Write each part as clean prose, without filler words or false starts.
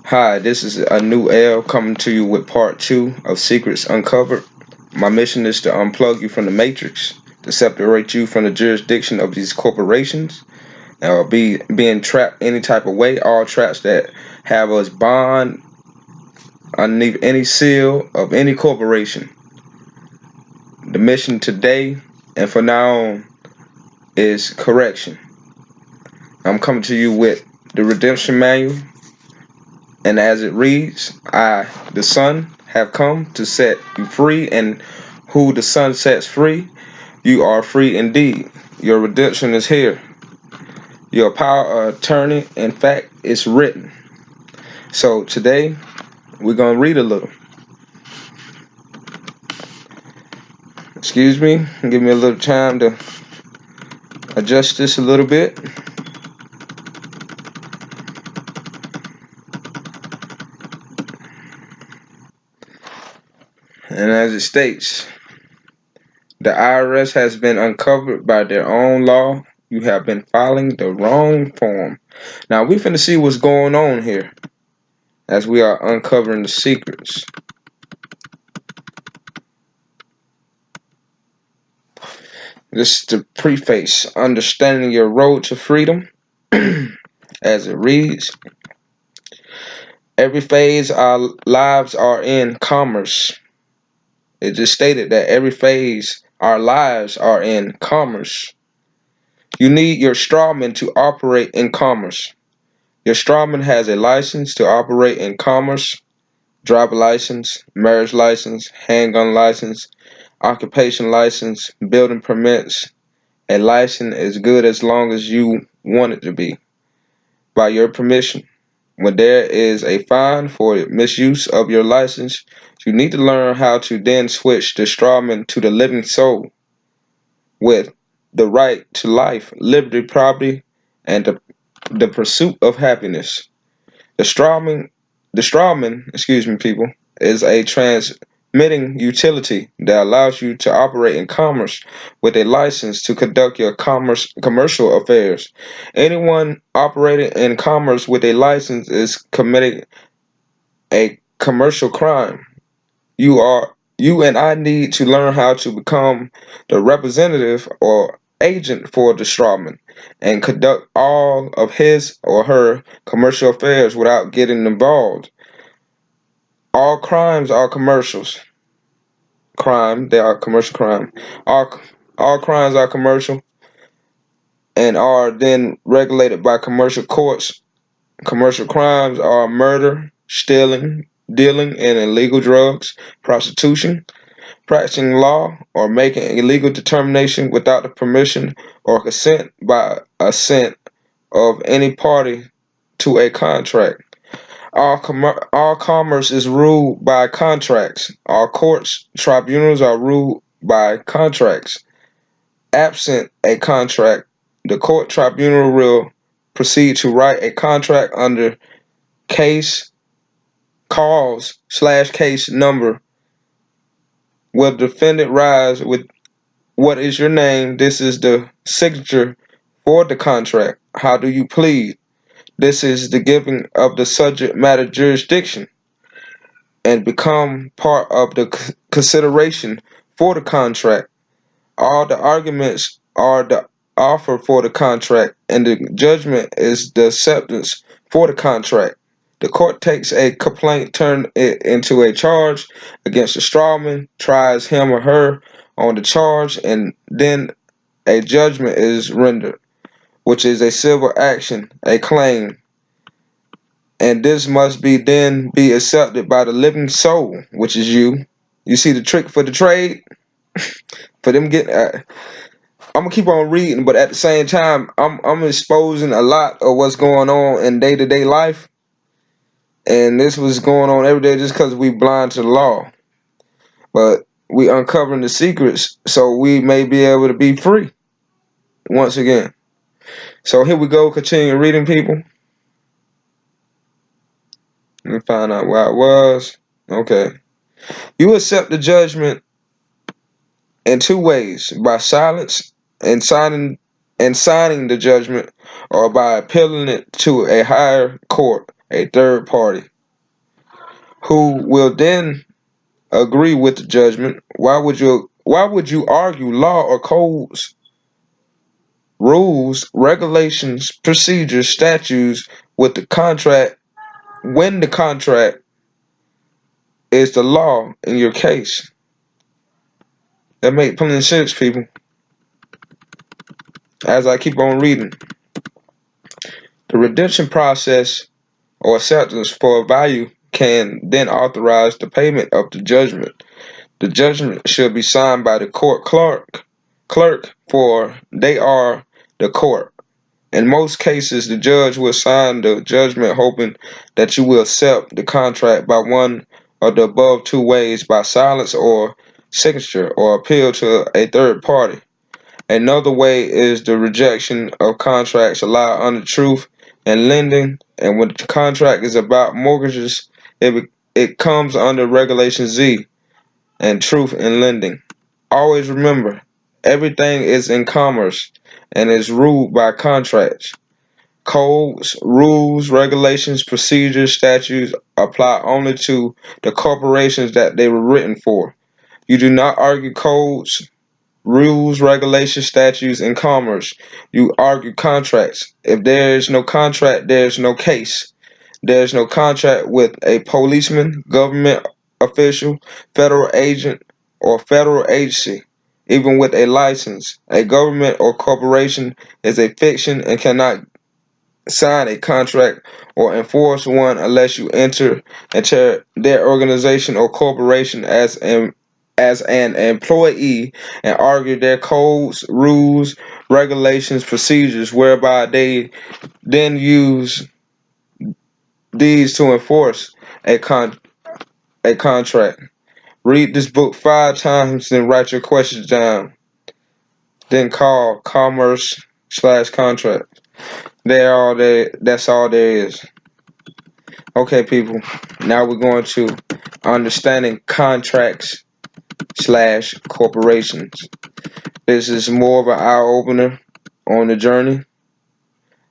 Hi, this is a new L coming to you with part two of Secrets Uncovered. My mission is to unplug you from the matrix, to separate you from the jurisdiction of these corporations, or being trapped any type of way, all traps that have us bond underneath any seal of any corporation. The mission today and for now on is correction. I'm coming to you with the redemption manual, and as it reads, I, the Son, have come to set you free, and who the Son sets free, you are free indeed. Your redemption is here. Your power of attorney, in fact, is written. So today, we're going to read a little. Excuse me, give me a little time to adjust this a little bit. And as it states, the IRS has been uncovered by their own law. You have been filing the wrong form. Now we finna see what's going on here as we are uncovering the secrets. This is the preface, understanding your road to freedom. As it reads, every phase our lives are in commerce. It just stated that every phase our lives are in commerce. You need your strawman to operate in commerce. Your strawman has a license to operate in commerce, driver license, marriage license, handgun license, occupation license, building permits. A license is good as long as you want it to be, by your permission. When there is a fine for misuse of your license, you need to learn how to then switch the strawman to the living soul with the right to life, liberty, property, and the pursuit of happiness. The strawman, people, is a transmitting utility that allows you to operate in commerce with a license to conduct your commercial affairs. Anyone operating in commerce with a license is committing a commercial crime. You and I need to learn how to become the representative or agent for the strawman and conduct all of his or her commercial affairs without getting involved. All crimes are commercials. They are commercial crime. All all crimes are commercial and are then regulated by commercial courts. Commercial crimes are murder, stealing, dealing in illegal drugs, prostitution, practicing law, or making illegal determination without the permission or consent by assent of any party to a contract. All commerce is ruled by contracts. All courts, tribunals are ruled by contracts. Absent a contract, the court tribunal will proceed to write a contract under case cause/case number. Will the defendant rise with what is your name? This is the signature for the contract. How do you plead? This is the giving of the subject matter jurisdiction and become part of the consideration for the contract. All the arguments are the offer for the contract, and the judgment is the acceptance for the contract. The court takes a complaint, turns it into a charge against the strawman, tries him or her on the charge, and then a judgment is rendered, which is a civil action, a claim, and this must be then be accepted by the living soul, which is you. You see the trick for the trade? For them get, I'm gonna keep on reading, but at the same time, I'm exposing a lot of what's going on in day to day life, and this was going on every day just because we blind to the law. But we uncovering the secrets, so we may be able to be free once again. So here we go. Continue reading, people. Let me find out where I was. Okay. You accept the judgment in two ways: by silence and signing the judgment, or by appealing it to a higher court, a third party. who will then agree with the judgment. Why would you argue law or codes, rules, regulations, procedures, statutes with the contract when the contract is the law in your case? That make plenty of sense, people. As I keep on reading, the redemption process or acceptance for a value can then authorize the payment of the judgment. The judgment should be signed by the court clerk, for they are the court. In most cases, the judge will sign the judgment hoping that you will accept the contract by one of the above two ways: by silence or signature, or appeal to a third party. Another way is the rejection of contracts allowed under truth and lending, and when the contract is about mortgages, it comes under Regulation Z and truth in lending. Always remember, everything is in commerce and is ruled by contracts. Codes, rules, regulations, procedures, statutes apply only to the corporations that they were written for. You do not argue codes, rules, regulations, statutes, and commerce. You argue contracts. If there is no contract, there is no case. There is no contract with a policeman, government official, federal agent, or federal agency. Even with a license, a government or corporation is a fiction and cannot sign a contract or enforce one unless you enter into their organization or corporation as an employee and argue their codes, rules, regulations, procedures, whereby they then use these to enforce a contract. Read this book 5 times, then write your questions down. Then call commerce/contract. That's all there is. Okay, people. Now we're going to understanding contracts/corporations. This is more of an eye opener on the journey.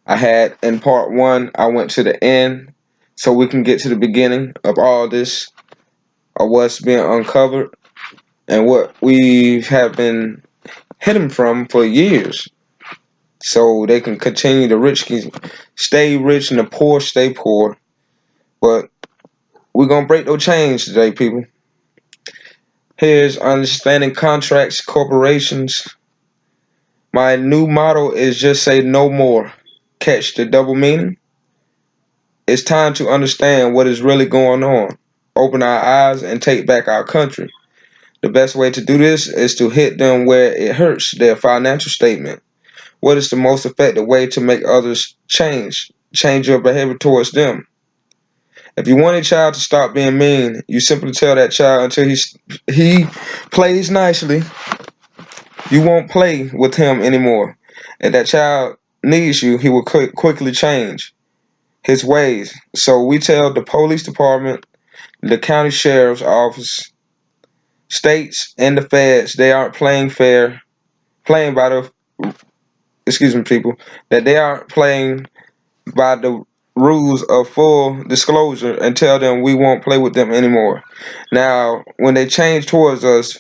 I had in part one, I went to the end so we can get to the beginning of all this, of what's being uncovered and what we have been hidden from for years. So they can continue, the rich can stay rich and the poor stay poor. But we're going to break those chains today, people. Here's understanding contracts, corporations. My new motto is just say no more. Catch the double meaning? It's time to understand what is really going on. Open our eyes and take back our country. The best way to do this is to hit them where it hurts, their financial statement. What is the most effective way to make others change? Change your behavior towards them. If you want a child to stop being mean, you simply tell that child until he plays nicely, you won't play with him anymore. If that child needs you, he will quickly change his ways. So we tell the police department, the county sheriff's office, states, and the feds they aren't playing by the people, that they aren't playing by the rules of full disclosure, and tell them we won't play with them anymore. Now, when they change towards us,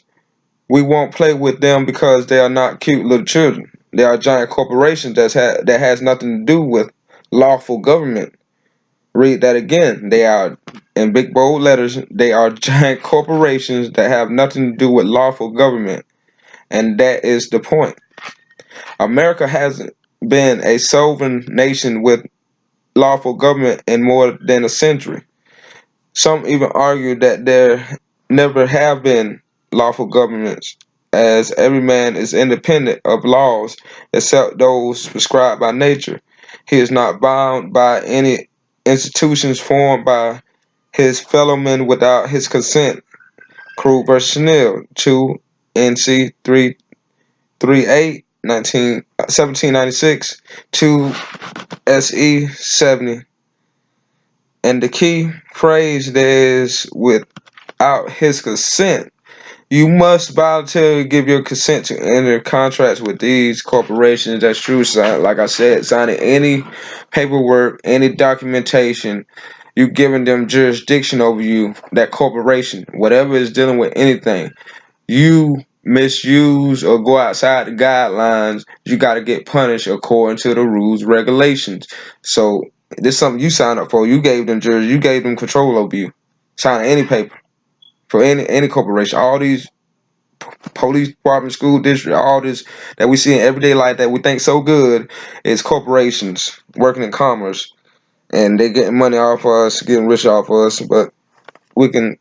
we won't play with them because they are not cute little children. They are giant corporations that has nothing to do with lawful government. Read that again. They are, in big bold letters, they are giant corporations that have nothing to do with lawful government. And that is the point. America hasn't been a sovereign nation with lawful government in more than a century. Some even argue that there never have been lawful governments, as every man is independent of laws except those prescribed by nature. He is not bound by any institutions formed by his fellow men without his consent. Krug versus Chanel, 2 NC 338, 1796, 2 SE 70. And the key phrase there is without his consent. You must voluntarily give your consent to enter contracts with these corporations. That's true. Like I said, signing any paperwork, any documentation, You giving them jurisdiction over you, that corporation, whatever is dealing with anything. You misuse or go outside the guidelines, you got to get punished according to the rules, regulations. So this is something you signed up for. You gave them jurisdiction. You gave them control over you. Sign any paper for any corporation. All these police department, school district, all this that we see in everyday life that we think so good is corporations working in commerce, and they getting money off of us, getting rich off of us. But we can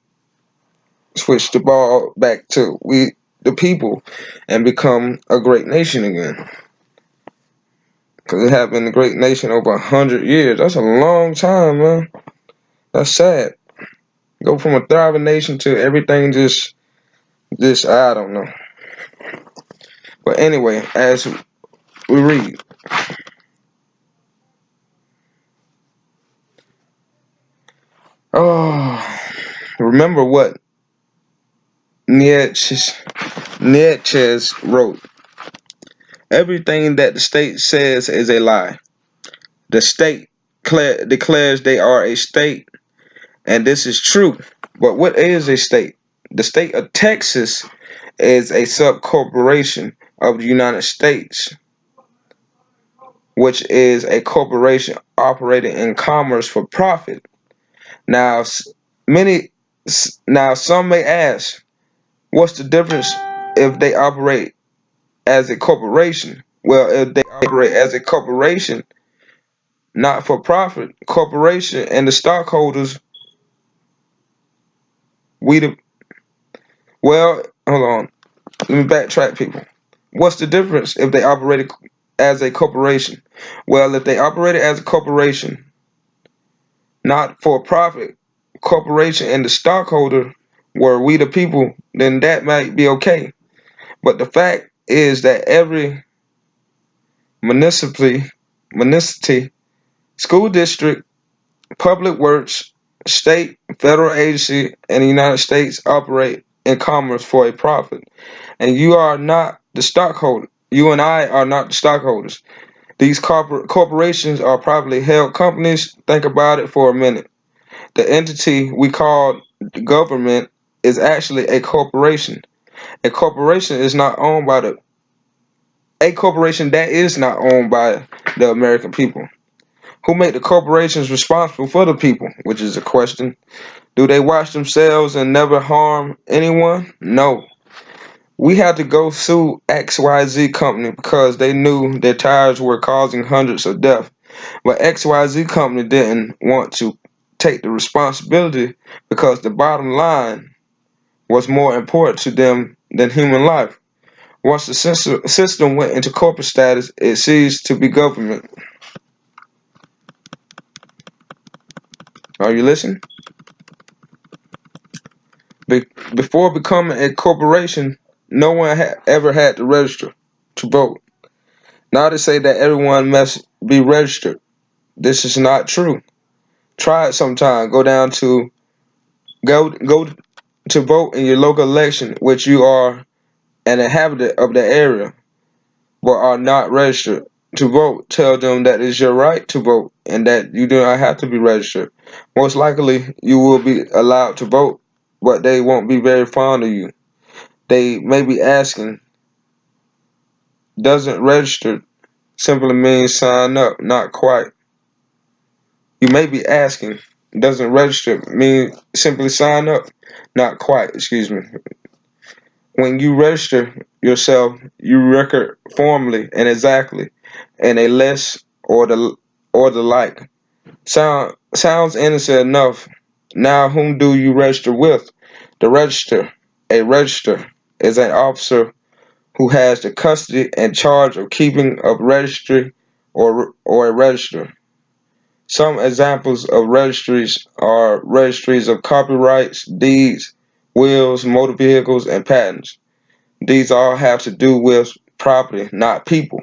switch the ball back to we the people and become a great nation again. Because it has been a great nation over 100 years. That's a long time, man. That's sad. Go from a thriving nation to everything just I don't know. But anyway, as we read, oh, remember what Nietzsche wrote. Everything that the state says is a lie. The state declares they are a state, and this is true. But what is a state? The state of Texas is a subcorporation of the United States, which is a corporation operating in commerce for profit. Now, many now some may ask, what's the difference if they operate as a corporation? Well, if they operate as a corporation, not for profit corporation, and the stockholders, we the well, hold on, let me backtrack, people. What's the difference if they operated as a corporation? Well, if they operated as a corporation, not for profit corporation, and the stockholder were we the people, then that might be okay. But the fact is that every municipality, school district, public works, state, federal agency, and the United States operate in commerce for a profit. And you are not the stockholder. You and I are not the stockholders. These corporations are privately held companies. Think about it for a minute. The entity we call the government is actually a corporation. A corporation is not owned by the a corporation that is not owned by the American people. Who make the corporations responsible for the people? Which is a question. Do they watch themselves and never harm anyone? No. We had to go sue XYZ company because they knew their tires were causing hundreds of deaths. But XYZ company didn't want to take the responsibility because the bottom line was more important to them than human life. Once the system went into corporate status, it ceased to be government. Are you listening? Before becoming a corporation, no one ever had to register to vote. Now they say that everyone must be registered. This is not true. Try it sometime. Go to vote in your local election, which you are an inhabitant of the area, but are not registered to vote. Tell them that it's your right to vote and that you do not have to be registered. Most likely, you will be allowed to vote, but they won't be very fond of you. They may be asking, doesn't register simply mean sign up? Not quite. You may be asking, doesn't register mean simply sign up? Not quite, excuse me. When you register yourself, you record formally and exactly, and a less or the like. Sounds innocent enough. Now, whom do you register with? The register. A register is an officer who has the custody and charge of keeping of registry or a register. Some examples of registries are registries of copyrights, deeds, wills, motor vehicles, and patents. These all have to do with property, not people.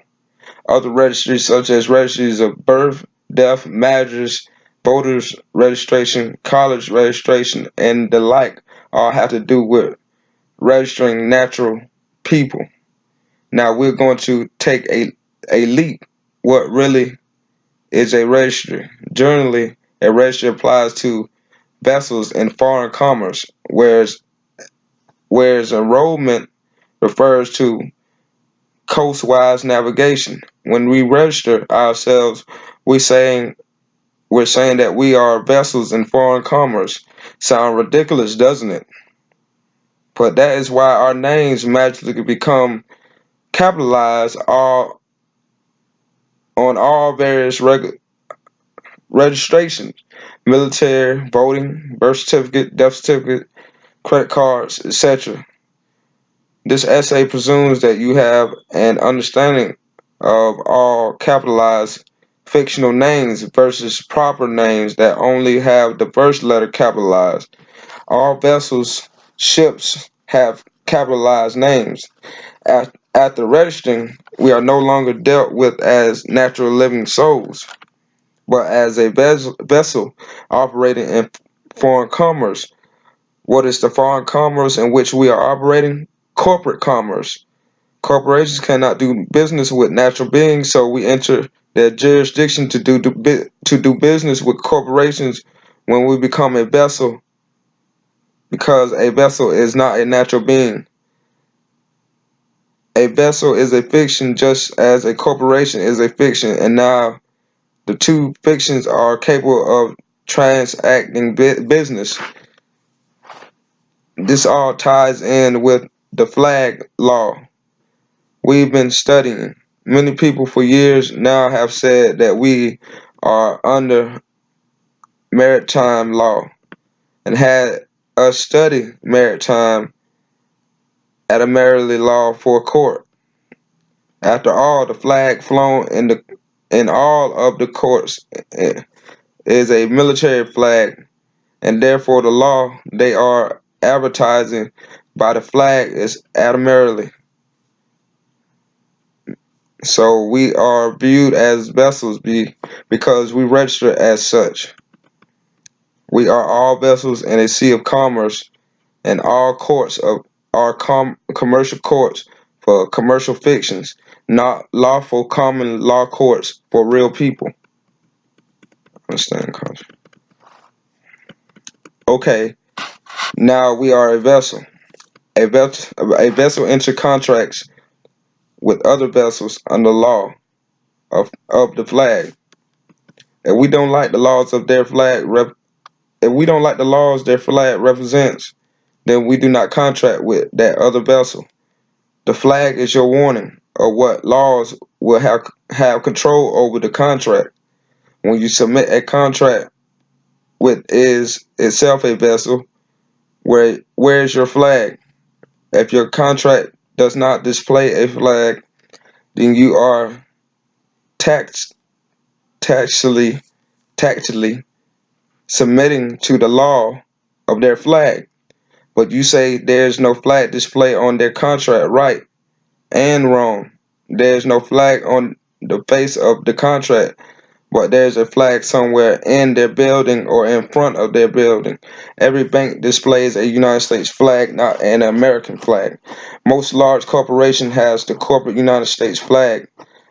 Other registries, such as registries of birth, death, marriages, voters registration, college registration, and the like, all have to do with registering natural people. Now we're going to take a leap. What really is a registry? Generally, A register applies to vessels in foreign commerce, whereas enrollment refers to coastwise navigation. When we register ourselves, we saying we're saying that we are vessels in foreign commerce. Sound ridiculous, doesn't it? But that is why our names magically become capitalized all on all various registrations, military, voting, birth certificate, death certificate, credit cards, etc. This essay presumes that you have an understanding of all capitalized fictional names versus proper names that only have the first letter capitalized. All vessels, ships have capitalized names. After registering, we are no longer dealt with as natural living souls, but as a vessel operating in foreign commerce. What is the foreign commerce in which we are operating? Corporate commerce. Corporations cannot do business with natural beings, so we enter their jurisdiction to do business with corporations when we become a vessel, because a vessel is not a natural being. A vessel is a fiction just as a corporation is a fiction, and now the two fictions are capable of transacting business. This all ties in with the flag law we've been studying. Many people for years now have said that we are under maritime law and had us study maritime at a maritime law for court. After all, the flag flown in all of the courts is a military flag, and therefore the law they are advertising by the flag is admirably. So we are viewed as vessels because we register as such. We are all vessels in a sea of commerce, and all courts are commercial courts for commercial fictions, not lawful common law courts for real people. Understand, coach? Okay, now we are a vessel. A vessel enters contracts with other vessels under law of the flag. If we don't like the laws of their flag, if we don't like the laws their flag represents, then we do not contract with that other vessel. The flag is your warning of what laws will have control over the contract. When you submit a contract with is itself a vessel, where's your flag? If your contract does not display a flag, then you are tax tactily tactily submitting to the law of their flag. But you say there's no flag display on their contract, right and wrong. There's no flag on the face of the contract, but there's a flag somewhere in their building or in front of their building. Every bank displays a United States flag, not an American flag. Most large corporation has the corporate United States flag,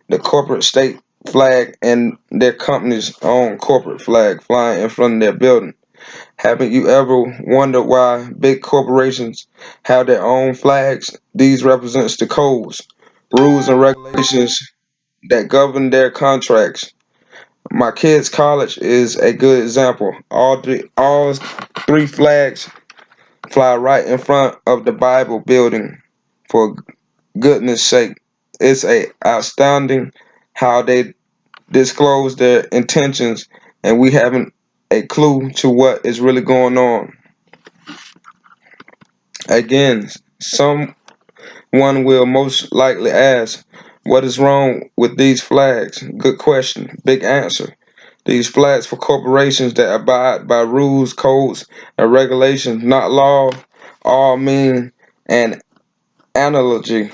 the corporate state flag, and their company's own corporate flag flying in front of their building. Haven't you ever wondered why big corporations have their own flags? These represents the codes, rules, and regulations that govern their contracts. My kid's college is a good example. All three flags fly right in front of the Bible building. For goodness sake, it's a astounding how they disclose their intentions, and we haven't a clue to what is really going on. Again, someone will most likely ask, what is wrong with these flags? Good question, big answer. These flags for corporations that abide by rules, codes, and regulations, not law, all mean an analogy.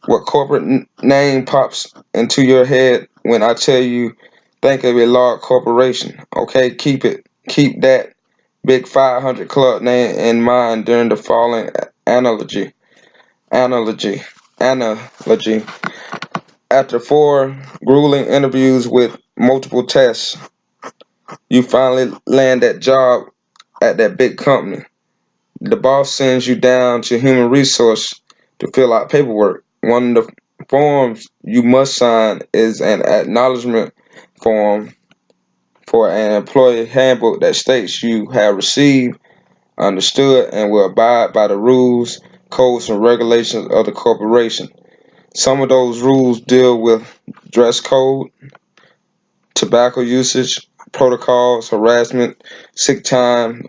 What corporate name pops into your head when I tell you think of a large corporation? Okay, keep that big 500 club name in mind during the following analogy, analogy. After 4 grueling interviews with multiple tests, You finally land that job at that big company. The boss sends you down to human resource to fill out paperwork. One of the forms you must sign is an acknowledgement form for an employee handbook that states you have received, understood, and will abide by the rules, codes, and regulations of the corporation. Some of those rules deal with dress code, tobacco usage, protocols, harassment, sick time,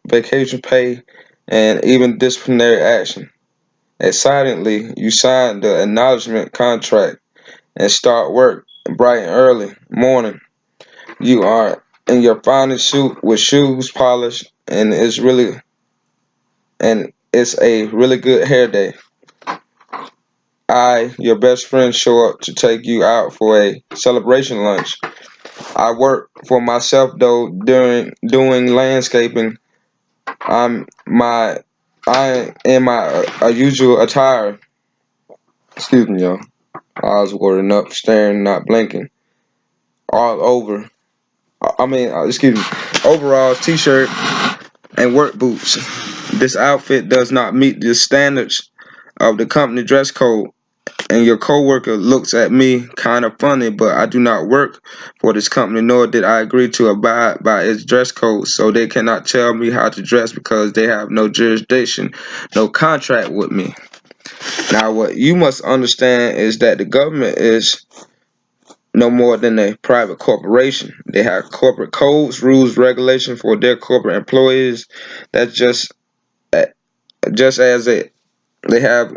vacation pay, and even disciplinary action. Excitedly, you sign the acknowledgement contract and start work bright and early morning. You are in your finest suit with shoes polished, and it's a really good hair day. Your best friend, show up to take you out for a celebration lunch. I work for myself though during doing landscaping. I'm my I in my usual attire. Excuse me, y'all. Eyes watering up, staring, not blinking. All over. Excuse me. Overalls, t-shirt, and work boots. This outfit does not meet the standards of the company dress code, and your coworker looks at me kind of funny, but I do not work for this company, nor did I agree to abide by its dress code, so they cannot tell me how to dress because they have no jurisdiction, no contract with me. Now, what you must understand is that the government is no more than a private corporation. They have corporate codes, rules, regulations for their corporate employees. That's just as they have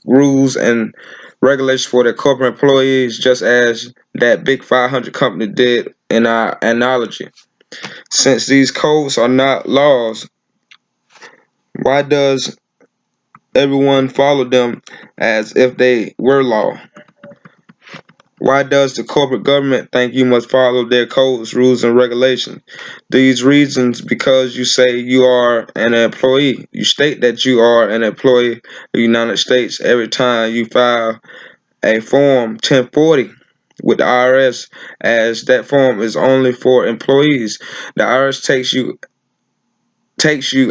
rules and regulations for their corporate employees, just as that big 500 company did in our analogy. Since these codes are not laws, why does everyone follow them as if they were law? Why does the corporate government think you must follow their codes, rules, and regulations? These reasons because you say you are an employee. You state that you are an employee of the United States every time you file a Form 1040 with the IRS, as that form is only for employees. The IRS takes you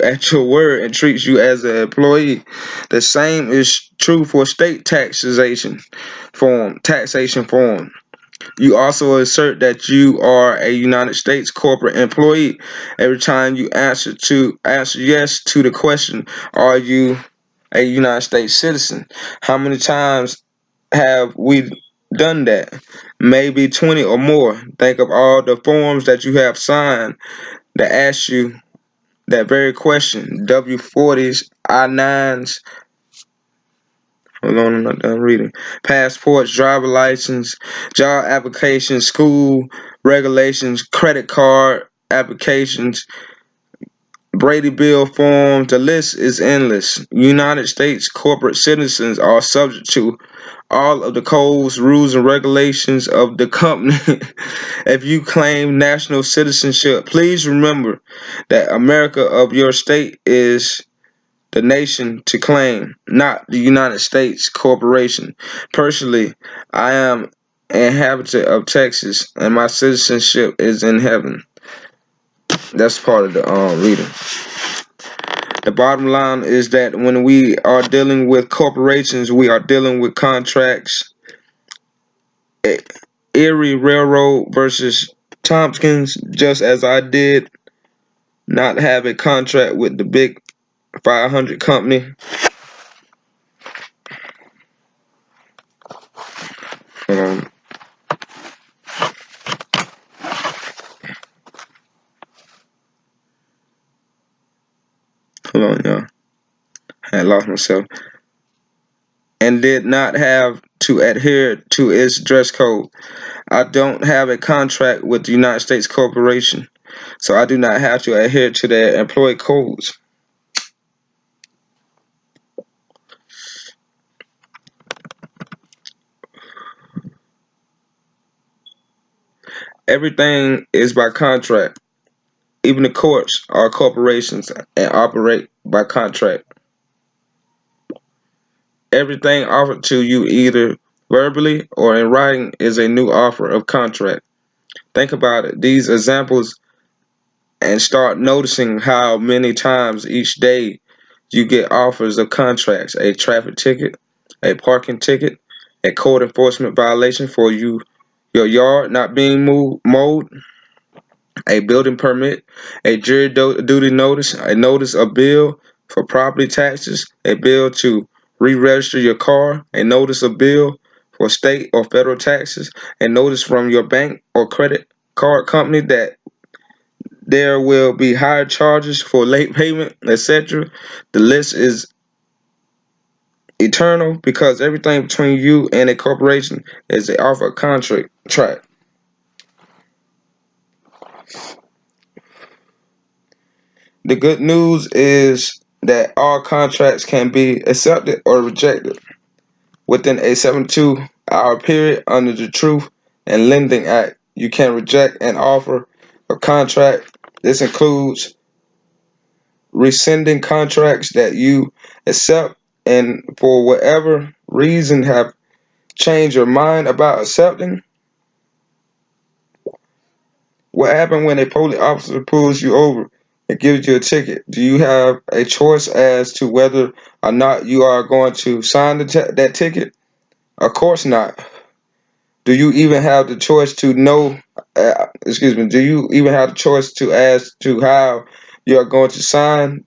at your word and treats you as an employee. The same is true for state taxation form. You also assert that you are a United States corporate employee every time you answer yes to the question, are you a United States citizen? How many times have we done that? Maybe 20 or more. Think of all the forms that you have signed that ask you that very question. W-40s, I-9s, hold on, I'm not done reading. Passports, driver license, job applications, school regulations, credit card applications, Brady Bill forms. The list is endless. United States corporate citizens are subject to all of the codes, rules, and regulations of the company. If you claim national citizenship, please remember that America of your state is the nation to claim, not the United States corporation. Personally, I am an inhabitant of Texas, and my citizenship is in heaven. That's part of the reading. The bottom line is that when we are dealing with corporations, we are dealing with contracts. Erie Railroad versus Tompkins, just as I did not have a contract with the big 500 company. Um, Hold on, y'all. I had lost myself. And did not have to adhere to its dress code. I don't have a contract with the United States Corporation, so I do not have to adhere to their employee codes. Everything is by contract. Even the courts are corporations and operate by contract. Everything offered to you either verbally or in writing is a new offer of contract. Think about it. These examples and start noticing how many times each day you get offers of contracts, a traffic ticket, a parking ticket, a code enforcement violation for your yard not being mowed, a building permit, a jury duty notice, a notice of bill for property taxes, a bill to re-register your car, a notice of bill for state or federal taxes, a notice from your bank or credit card company that there will be higher charges for late payment, etc. The list is eternal because everything between you and a corporation is an offer contract. The good news is that all contracts can be accepted or rejected within a 72-hour period under the Truth and Lending Act. You can reject an offer of contract. This includes rescinding contracts that you accept and for whatever reason have changed your mind about accepting. What happens when a police officer pulls you over and gives you a ticket? Do you have a choice as to whether or not you are going to sign that ticket? Of course not. Do you even have the choice to know? Do you even have the choice to ask to how you are going to sign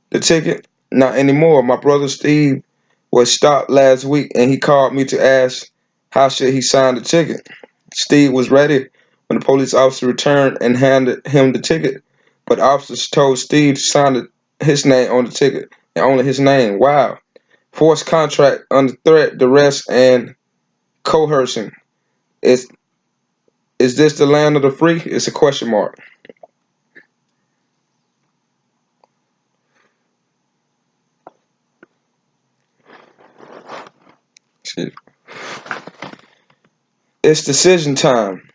the ticket? Not anymore. My brother Steve was stopped last week and he called me to ask how should he sign the ticket. Steve was ready when the police officer returned and handed him the ticket, but officers told Steve to sign his name on the ticket and only his name. Wow. Forced contract under threat, duress, and coercion. Is is this the land of the free? It's a question mark. It's decision time.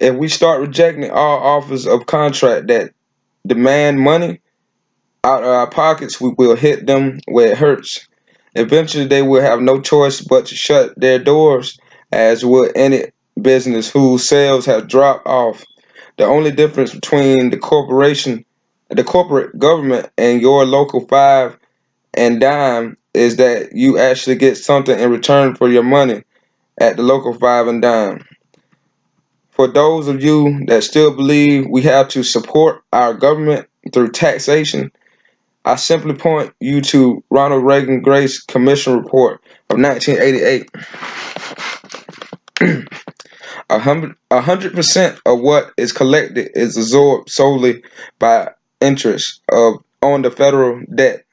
If we start rejecting all offers of contract that demand money out of our pockets, we will hit them where it hurts. Eventually, they will have no choice but to shut their doors, as would any business whose sales have dropped off. The only difference between the corporate government, and your local five and dime is that you actually get something in return for your money at the local five and dime. For those of you that still believe we have to support our government through taxation, I simply point you to Ronald Reagan Grace Commission report of 1988. 100% of what is collected is absorbed solely by interest on the federal debt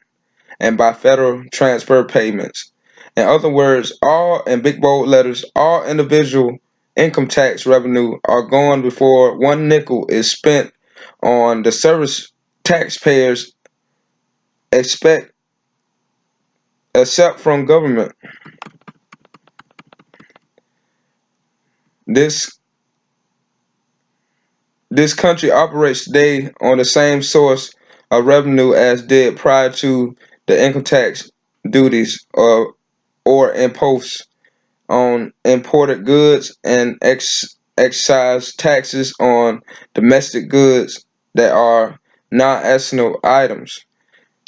and by federal transfer payments. In other words, all in big bold letters, all individual income tax revenue are gone before one nickel is spent on the service taxpayers expect except from government. This this country operates today on the same source of revenue as did prior to the income tax duties or imposts on imported goods and excise taxes on domestic goods that are non-essential items.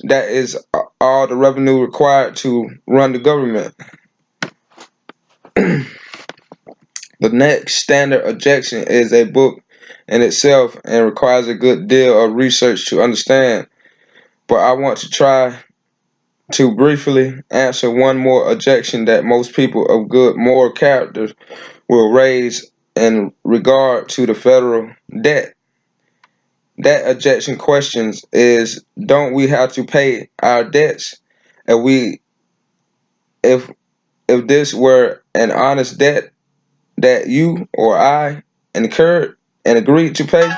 That is all the revenue required to run the government. The next standard objection is a book in itself and requires a good deal of research to understand, but I want to try to briefly answer one more objection that most people of good moral character will raise in regard to the federal debt. That objection questions is, don't we have to pay our debts? If we if if this were an honest debt that you or I incurred and agreed to pay,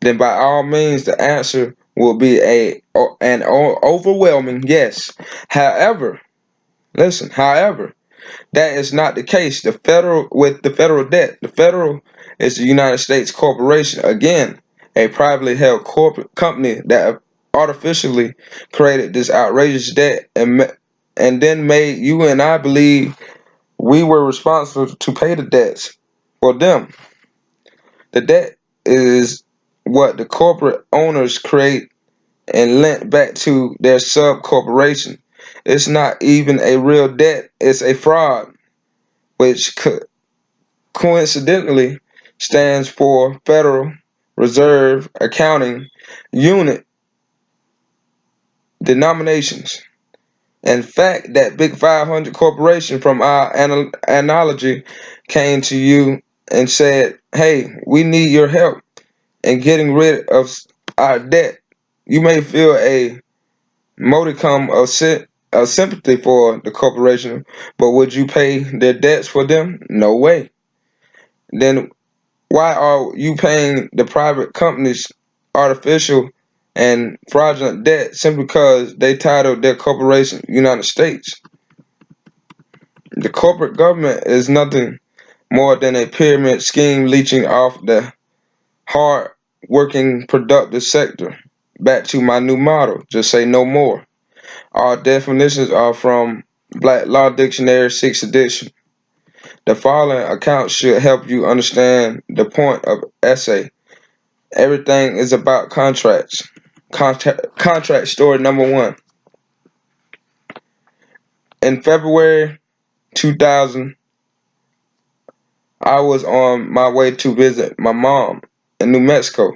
then by all means the answer will be an overwhelming yes. However, listen, however, that is not the case. The federal debt, the federal is the United States corporation, again, a privately held corporate company that artificially created this outrageous debt and then made you and I believe we were responsible to pay the debts for them. The debt is what the corporate owners create and lent back to their sub corporation. It's not even a real debt, it's a fraud, which coincidentally stands for Federal Reserve Accounting Unit denominations. In fact, that big 500 corporation from our analogy came to you and said, hey, we need your help in getting rid of our debt. You may feel a modicum of sympathy for the corporation, but would you pay their debts for them? No way. Then why are you paying the private companies artificial and fraudulent debt simply because they titled their corporation United States? The corporate government is nothing more than a pyramid scheme leeching off the hard working productive sector. Back to my new motto, just say no more. Our definitions are from Black Law Dictionary 6th edition. The following accounts should help you understand the point of essay. Everything is about contracts. Contract story number 1. In February 2000, I was on my way to visit my mom in New Mexico.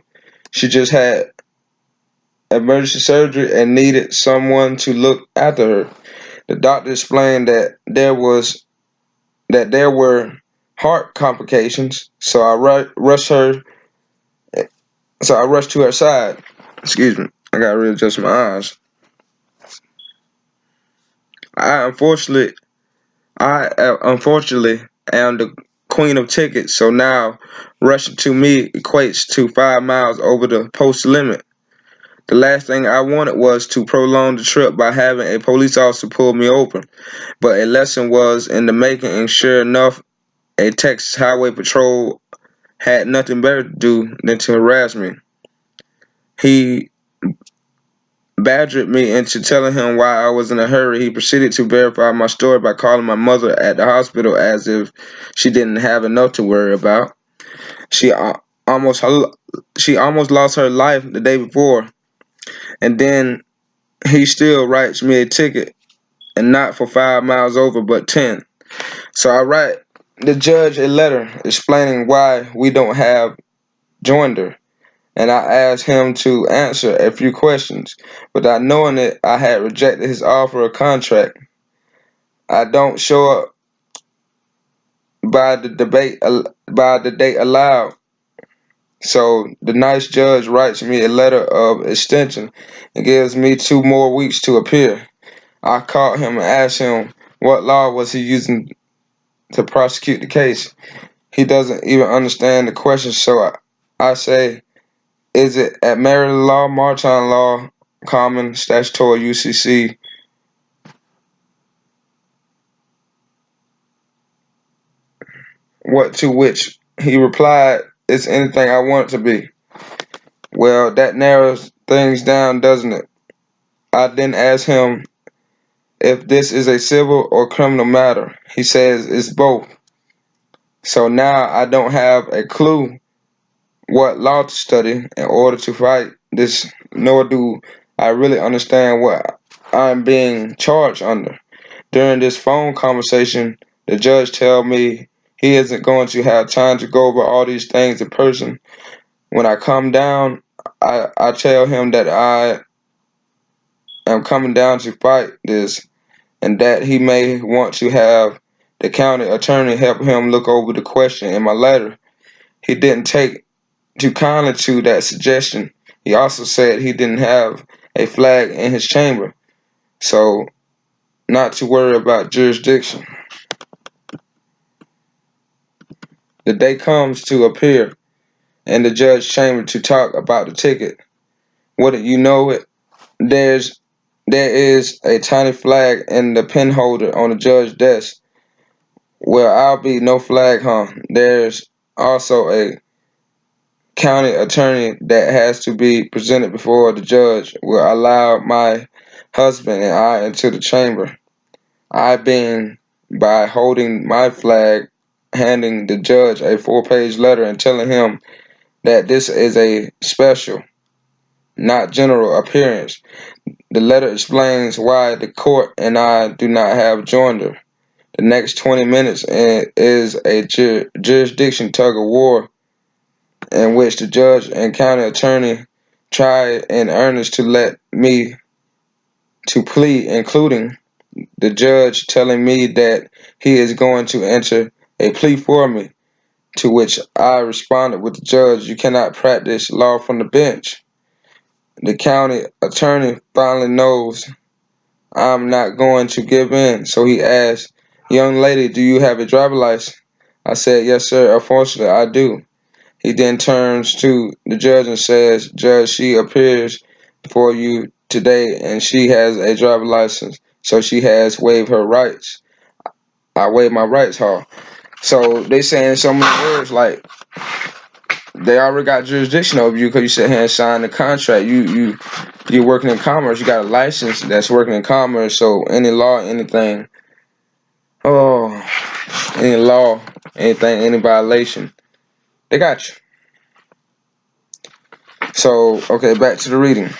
She just had emergency surgery and needed someone to look after her. The doctor explained that there were heart complications, so I rushed her. So I rushed to her side. Excuse me, I gotta readjust my eyes. I unfortunately, I am the queen of tickets, so now rushing to me equates to 5 miles over the post limit. The last thing I wanted was to prolong the trip by having a police officer pull me over, but a lesson was in the making, and sure enough, a Texas Highway Patrol had nothing better to do than to harass me. He badgered me into telling him why I was in a hurry. He proceeded to verify my story by calling my mother at the hospital as if she didn't have enough to worry about. She almost she almost lost her life the day before, and then he still writes me a ticket, and not for 5 miles over, but 10. So I write the judge a letter explaining why we don't have joinder, and I asked him to answer a few questions. Without knowing it, I had rejected his offer of contract. I don't show up by the date allowed. So the nice judge writes me a letter of extension and gives me 2 more weeks to appear. I called him and asked him what law was he using to prosecute the case. He doesn't even understand the question, so I say, is it at Maryland law, maritime law, common, statutory, UCC? What to which he replied, it's anything I want it to be. Well, that narrows things down, doesn't it? I then asked him if this is a civil or criminal matter. He says it's both. So now I don't have a clue what law to study in order to fight this, nor do I really understand what I'm being charged under. During this phone conversation, the judge tells me he isn't going to have time to go over all these things in person. When I come down, I tell him that I am coming down to fight this and that he may want to have the county attorney help him look over the question in my letter. He didn't take too kindly to that suggestion. He also said he didn't have a flag in his chamber, so not to worry about jurisdiction. The day comes to appear in the judge's chamber to talk about the ticket. Wouldn't you know it? There's there is a tiny flag in the pen holder on the judge's desk. Well, I'll be no flag, huh? There's also a county attorney that has to be presented before the judge will allow my husband and I into the chamber. I being by holding my flag, handing the judge a 4-page letter and telling him that this is a special, not general appearance. The letter explains why the court and I do not have joinder. The next 20 minutes is a jurisdiction tug of war in which the judge and county attorney try in earnest to let me to plead, including the judge telling me that he is going to enter a plea for me, to which I responded with the judge, you cannot practice law from the bench. The county attorney finally knows I'm not going to give in, so he asked, young lady, do you have a driver license? I said, yes, sir, unfortunately, I do. He then turns to the judge and says, Judge, she appears for you today and she has a driver license, so she has waived her rights. I waive my rights, huh? So they saying so many words like they already got jurisdiction over you because you sit here and signed the contract. You're working in commerce. You got a license that's working in commerce. So any law, anything, oh, any law, anything, any violation, they got you. So okay, back to the reading.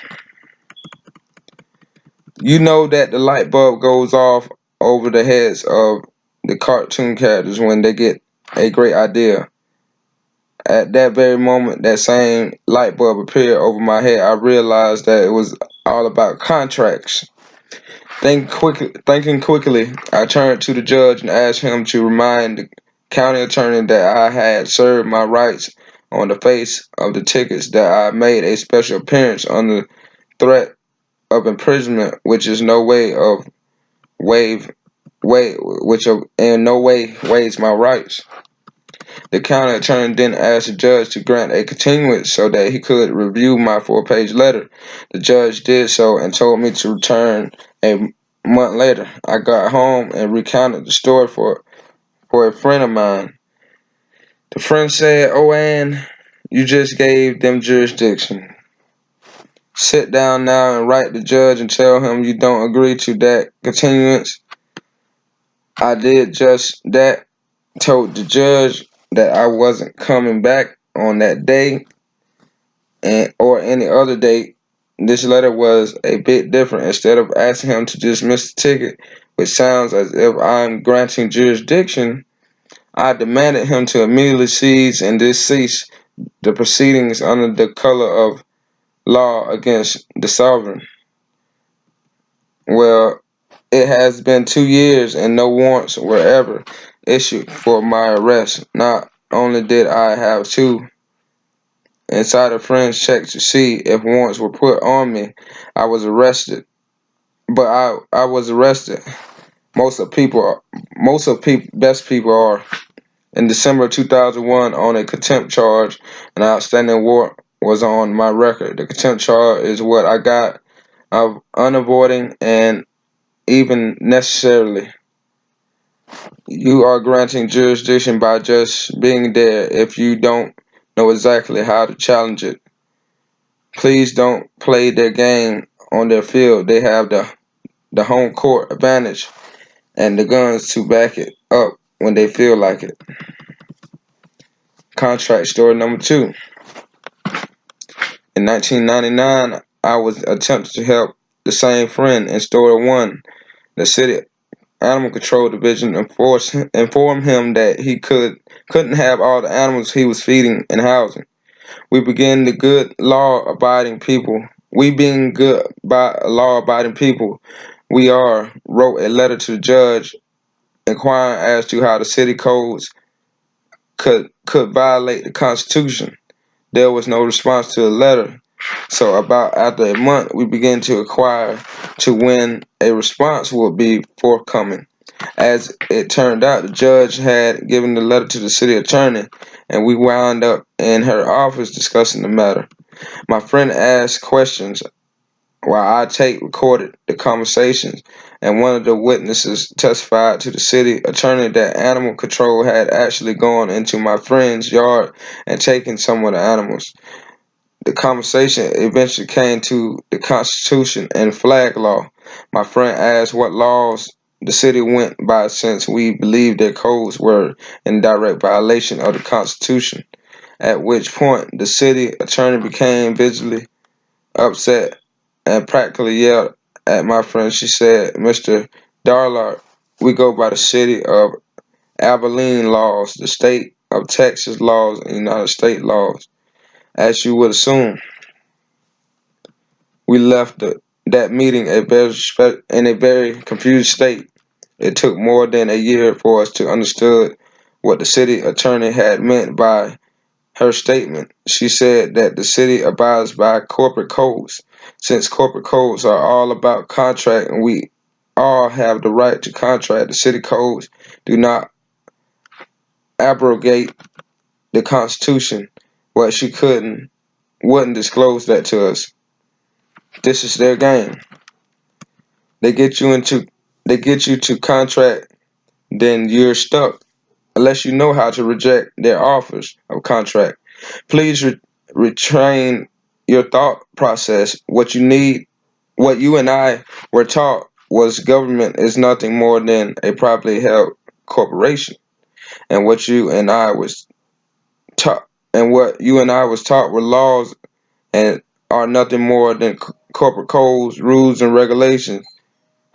You know that the light bulb goes off over the heads of the cartoon characters when they get a great idea. At that very moment, that same light bulb appeared over my head. I realized that it was all about contracts. Thinking quickly, I turned to the judge and asked him to remind the county attorney that I had served my rights on the face of the tickets, that I made a special appearance under threat of imprisonment, which is no way of which in no way waives my rights. The county attorney then asked the judge to grant a continuance so that he could review my 4-page letter. The judge did so and told me to return a month later. I got home and recounted the story for a friend of mine. The friend said, "Oh, Ann, you just gave them jurisdiction. Sit down now and write the judge and tell him you don't agree to that continuance." I did just that, told the judge that I wasn't coming back on that day or any other date. This letter was a bit different. Instead of asking him to dismiss the ticket, which sounds as if I'm granting jurisdiction, I demanded him to immediately seize and cease the proceedings under the color of law against the sovereign. Well, it has been 2 years and no warrants were ever issued for my arrest. Not only did I have two insider friends check to see if warrants were put on me, I was arrested. But I was arrested. Best people are. In December 2001, on a contempt charge, an outstanding warrant was on my record. The contempt charge is what I got of unavoiding and even necessarily. You are granting jurisdiction by just being there if you don't know exactly how to challenge it. Please don't play their game on their field. They have the home court advantage and the guns to back it up when they feel like it. Contract story number 2. In 1999, I was attempting to help the same friend in story 1. The city Animal Control Division informed him that he couldn't have all the animals he was feeding and housing. We being good law-abiding people, we wrote a letter to the judge inquiring as to how the city codes could violate the Constitution. There was no response to the letter. So about after a month, we began to inquire to when a response would be forthcoming. As it turned out, the judge had given the letter to the city attorney, and we wound up in her office discussing the matter. My friend asked questions while I tape recorded the conversations, and one of the witnesses testified to the city attorney that animal control had actually gone into my friend's yard and taken some of the animals. The conversation eventually came to the Constitution and flag law. My friend asked what laws the city went by since we believed their codes were in direct violation of the Constitution. at which point the city attorney became visibly upset and practically yelled at my friend. She said, "Mr. Darlard, we go by the city of Abilene laws, the state of Texas laws, and United States laws. As you would assume, we left that meeting in a very confused state. It took more than a year for us to understand what the city attorney had meant by her statement. She said that the city abides by corporate codes. Since corporate codes are all about contract and we all have the right to contract, the city codes do not abrogate the Constitution. Well, she wouldn't disclose that to us. This is their game. They get you into they get you to contract, then you're stuck unless you know how to reject their offers of contract. Please retrain your thought process. What you and I were taught was government is nothing more than a privately held corporation, and what you and I was taught were laws and are nothing more than corporate codes, rules, and regulations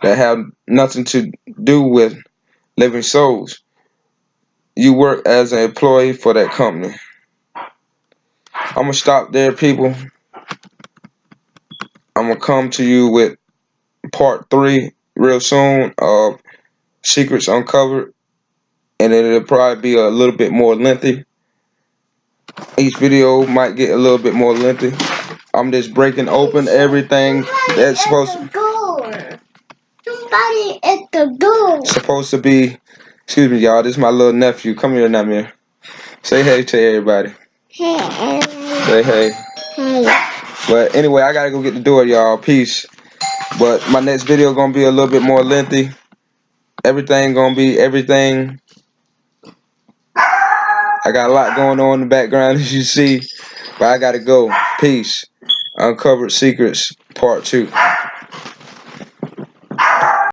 that have nothing to do with living souls. You work as an employee for that company. I'm gonna stop there, people. I'm gonna come to you with part 3 real soon of Secrets Uncovered, and it'll probably be a little bit more lengthy. Each video might get a little bit more lengthy. I'm just breaking open everything that's Somebody at the door. Supposed to be. Excuse me, y'all. This is my little nephew. Come here, Namir. Say hey to everybody. Hey, everybody. Say hey. Hey. But anyway, I gotta go get the door, y'all. Peace. But my next video gonna be a little bit more lengthy. Everything gonna be everything. I got a lot going on in the background, as you see. But I gotta go. Peace. Uncovered Secrets, Part 2.